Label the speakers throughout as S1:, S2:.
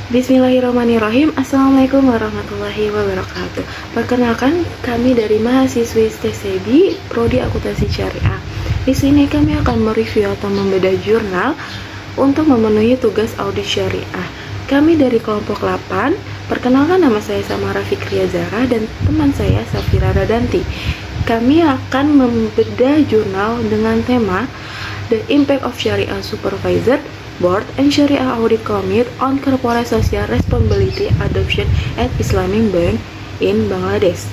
S1: Bismillahirrahmanirrahim. Assalamualaikum warahmatullahi wabarakatuh. Perkenalkan, kami dari mahasiswi TCB Prodi Akuntansi Syariah. Di sini kami akan mereview atau membedah jurnal untuk memenuhi tugas audit syariah. Kami dari kelompok 8. Perkenalkan, nama saya Samara Fikriya Zara dan teman saya Safira Radanti. Kami akan membedah jurnal dengan tema The Impact of Sharia Supervisor Board and Sharia Audit Committee on Corporate Social Responsibility Adoption at Islamic Bank in Bangladesh.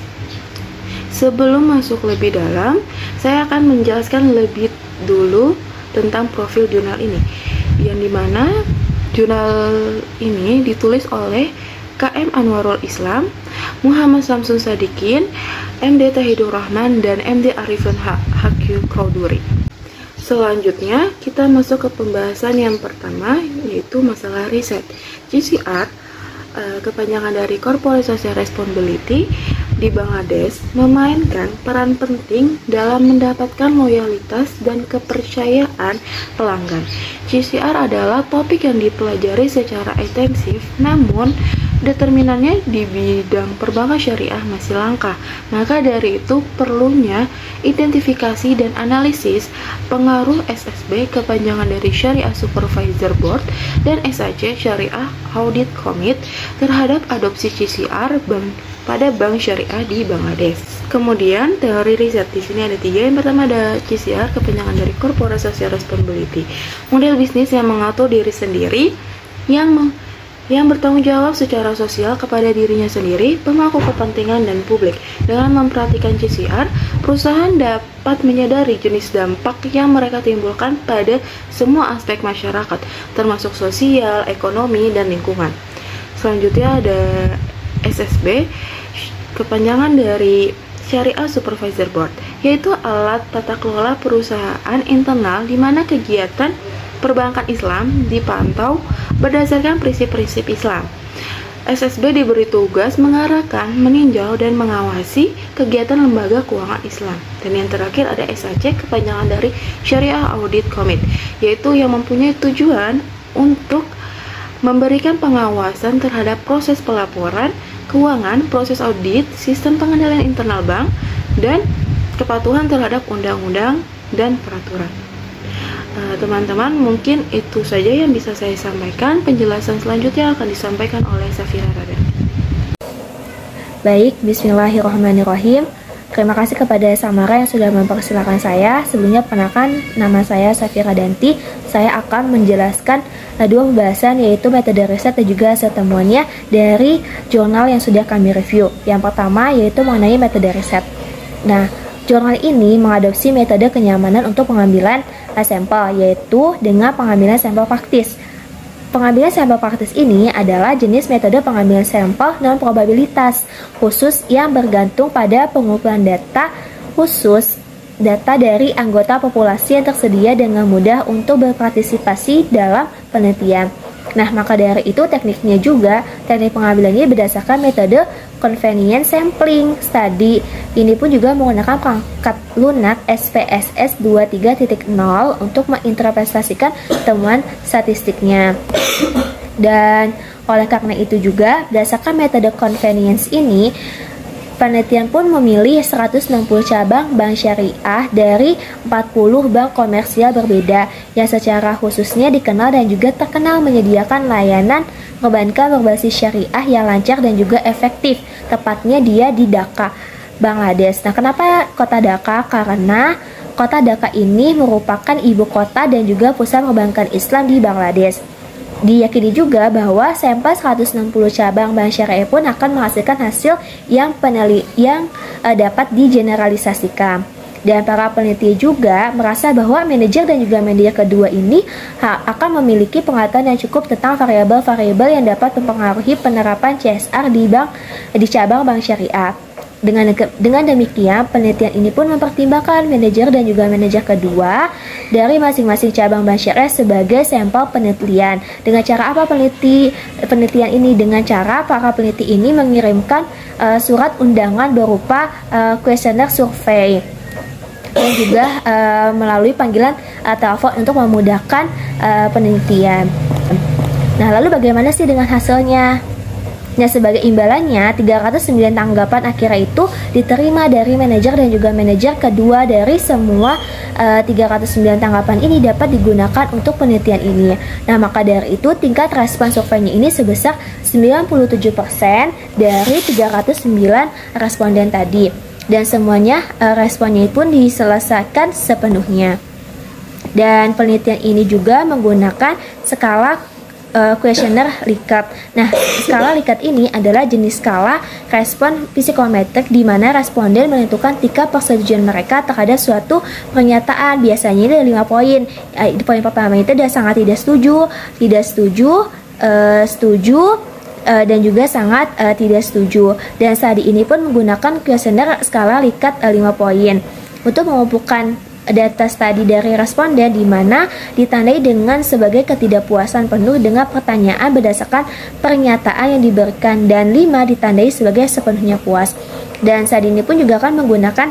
S1: Sebelum masuk lebih dalam, saya akan menjelaskan lebih dulu tentang profil jurnal ini, yang dimana jurnal ini ditulis oleh KM Anwarul Islam, Muhammad Samsun Sadikin, MD Tahidur Rahman, dan MD Arifin Hakil Krauduri. Selanjutnya, kita masuk ke pembahasan yang pertama, yaitu masalah riset. GCR, kepanjangan dari Corporate Social Responsibility di Bangladesh, memainkan peran penting dalam mendapatkan loyalitas dan kepercayaan pelanggan. GCR adalah topik yang dipelajari secara intensif, namun determinannya di bidang perbankan syariah masih langka. Maka dari itu perlunya identifikasi dan analisis pengaruh SSB, kepanjangan dari Sharia Supervisor Board, dan SAC Syariah Audit Committee terhadap adopsi GCR pada bank syariah di Bangladesh. Kemudian teori riset di sini ada 3. Yang pertama ada GCR, kepanjangan dari Corporate Social Responsibility, model bisnis yang mengatur diri sendiri, yang bertanggung jawab secara sosial kepada dirinya sendiri, pemangku kepentingan, dan publik. Dengan memperhatikan GCR, perusahaan dapat menyadari jenis dampak yang mereka timbulkan pada semua aspek masyarakat, termasuk sosial, ekonomi, dan lingkungan. Selanjutnya ada SSB, kepanjangan dari Sharia Supervisor Board, yaitu alat tata kelola perusahaan internal di mana kegiatan perbankan Islam dipantau berdasarkan prinsip-prinsip Islam. SSB diberi tugas mengarahkan, meninjau, dan mengawasi kegiatan lembaga keuangan Islam. Dan yang terakhir ada SAC, kepanjangan dari Sharia Audit Committee, yaitu yang mempunyai tujuan untuk memberikan pengawasan terhadap proses pelaporan keuangan, proses audit, sistem pengendalian internal bank, dan kepatuhan terhadap undang-undang dan peraturan. Teman-teman, mungkin itu saja yang bisa saya sampaikan. Penjelasan selanjutnya akan disampaikan oleh Safira Radanti.
S2: Baik, bismillahirrahmanirrahim. Terima kasih kepada Samara yang sudah mempersilahkan saya. Sebelumnya, perkenalkan, nama saya Safira Radanti. Saya akan menjelaskan dua pembahasan, yaitu metode riset dan juga hasil temuannya dari jurnal yang sudah kami review. Yang pertama yaitu mengenai metode riset. Nah, jurnal ini mengadopsi metode kenyamanan untuk pengambilan sampel, yaitu dengan pengambilan sampel praktis. Pengambilan sampel praktis ini adalah jenis metode pengambilan sampel non probabilitas khusus yang bergantung pada pengumpulan data khusus, data dari anggota populasi yang tersedia dengan mudah untuk berpartisipasi dalam penelitian. Nah, maka dari itu tekniknya juga, teknik pengambilannya berdasarkan metode convenience sampling study. Ini pun juga menggunakan perangkat lunak SPSS 23.0 untuk menginterpretasikan temuan statistiknya. Dan oleh karena itu juga, berdasarkan metode convenience ini, penelitian pun memilih 160 cabang bank syariah dari 40 bank komersial berbeda yang secara khususnya dikenal dan juga terkenal menyediakan layanan perbankan berbasis syariah yang lancar dan juga efektif. Tepatnya dia di Dhaka, Bangladesh. Nah, kenapa kota Dhaka? Karena kota Dhaka ini merupakan ibu kota dan juga pusat perbankan Islam di Bangladesh. Diyakini juga bahwa sampel 160 cabang bank syariah pun akan menghasilkan hasil yang dapat digeneralisasikan. Dan para peneliti juga merasa bahwa manajer dan juga manajer kedua ini akan memiliki pengetahuan yang cukup tentang variabel-variabel yang dapat mempengaruhi penerapan CSR di cabang bank syariah. Dengan demikian, penelitian ini pun mempertimbangkan manajer dan juga manajer kedua dari masing-masing cabang bank syariah sebagai sampel penelitian. Dengan cara apa penelitian ini? Dengan cara para peneliti ini mengirimkan surat undangan berupa kuesioner survei dan juga melalui panggilan telepon untuk memudahkan penelitian. Nah, lalu bagaimana sih dengan hasilnya? Nah, sebagai imbalannya, 309 tanggapan akhirnya itu diterima dari manajer dan juga manajer kedua. Dari semua 309 tanggapan ini dapat digunakan untuk penelitian ini. Nah, maka dari itu tingkat respon surveinya ini sebesar 97% dari 309 responden tadi. Dan semuanya responnya pun diselesaikan sepenuhnya. Dan penelitian ini juga menggunakan skala kuesioner Likert. Nah, skala Likert ini adalah jenis skala respon psikometrik di mana responden menentukan tingkat persetujuan mereka terhadap suatu pernyataan. Biasanya ada 5 poin. Poin pertama itu ada sangat tidak setuju, setuju, dan juga sangat tidak setuju. Dan studi ini pun menggunakan kuesioner skala Likert 5 poin untuk mengumpulkan data studi dari responden di mana ditandai dengan sebagai ketidakpuasan penuh dengan pertanyaan berdasarkan pernyataan yang diberikan, dan 5 ditandai sebagai sepenuhnya puas. Dan studi ini pun juga akan menggunakan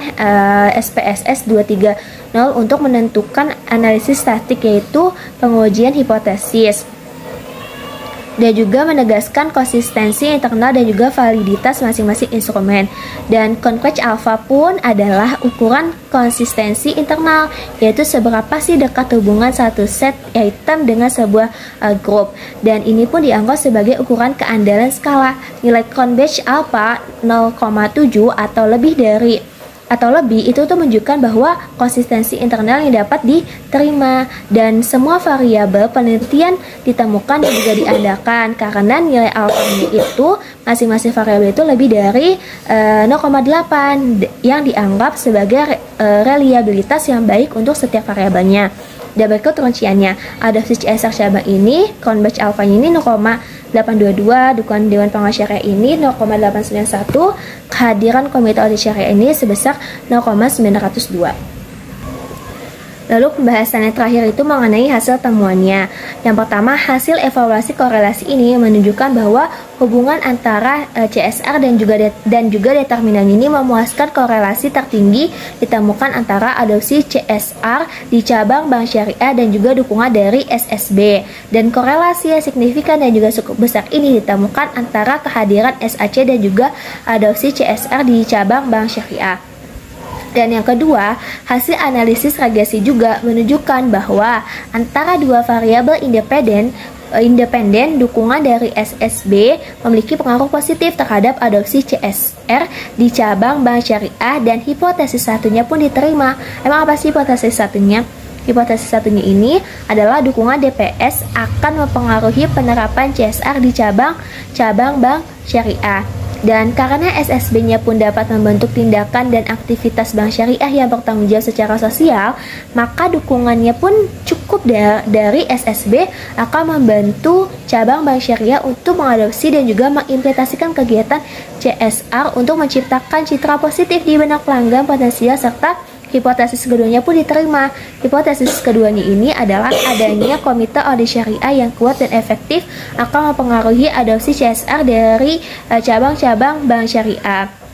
S2: SPSS 230 untuk menentukan analisis statistik, yaitu pengujian hipotesis, dan juga menegaskan konsistensi internal dan juga validitas masing-masing instrumen. Dan Converge Alpha pun adalah ukuran konsistensi internal, yaitu seberapa sih dekat hubungan satu set item dengan sebuah grup. Dan ini pun dianggap sebagai ukuran keandalan skala. Nilai Converge Alpha 0,7 atau lebih itu tuh menunjukkan bahwa konsistensi internal yang dapat diterima, dan semua variabel penelitian ditemukan dan juga diandalkan karena nilai alfanya itu masing-masing variabel itu lebih dari 0,8 yang dianggap sebagai reliabilitas yang baik untuk setiap variabelnya. Dan berikut rinciannya. Adopsi CSR cabang ini, Converge alfanya ini 0,822, dukungan Dewan Pengawas Syariah ini 0,891, kehadiran Komite Audit Syariah ini sebesar 0,902. Lalu pembahasan yang terakhir itu mengenai hasil temuannya. Yang pertama, hasil evaluasi korelasi ini menunjukkan bahwa hubungan antara CSR dan juga determinan ini memuaskan. Korelasi tertinggi ditemukan antara adopsi CSR di cabang Bank Syariah dan juga dukungan dari SSB. Dan korelasi yang signifikan dan juga cukup besar ini ditemukan antara kehadiran SAC dan juga adopsi CSR di cabang Bank Syariah. Dan yang kedua, hasil analisis regresi juga menunjukkan bahwa antara dua variabel independen dukungan dari SSB memiliki pengaruh positif terhadap adopsi CSR di cabang Bank Syariah, dan hipotesis satunya pun diterima. Emang apa sih hipotesis satunya? Hipotesis satunya ini adalah dukungan DPS akan mempengaruhi penerapan CSR di cabang Bank Syariah. Dan karena SSB-nya pun dapat membentuk tindakan dan aktivitas Bank Syariah yang bertanggung jawab secara sosial, maka dukungannya pun cukup dari SSB akan membantu cabang Bank Syariah untuk mengadopsi dan juga mengimplementasikan kegiatan CSR untuk menciptakan citra positif di benak pelanggan potensial, serta hipotesis keduanya pun diterima. Hipotesis keduanya ini adalah adanya Komite Audit Syariah yang kuat dan efektif akan mempengaruhi adopsi CSR dari cabang-cabang Bank Syariah.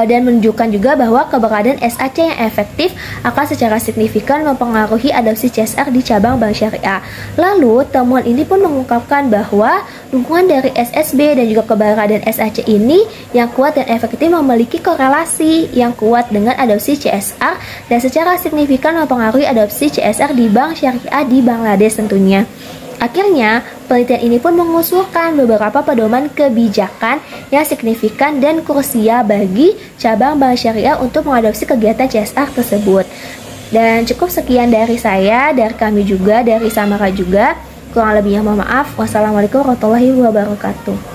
S2: Dan menunjukkan juga bahwa keberadaan SAC yang efektif akan secara signifikan mempengaruhi adopsi CSR di cabang Bank Syariah. Lalu, temuan ini pun mengungkapkan bahwa dukungan dari SSB dan juga keberadaan SAC ini yang kuat dan efektif memiliki korelasi yang kuat dengan adopsi CSR dan secara signifikan mempengaruhi adopsi CSR di Bank Syariah di Bangladesh tentunya. Akhirnya, penelitian ini pun mengusulkan beberapa pedoman kebijakan yang signifikan dan krusial bagi cabang Bank Syariah untuk mengadopsi kegiatan CSR tersebut. Dan cukup sekian dari saya, dari kami juga, dari Samara juga. Kurang lebihnya mohon maaf. Wassalamualaikum warahmatullahi wabarakatuh.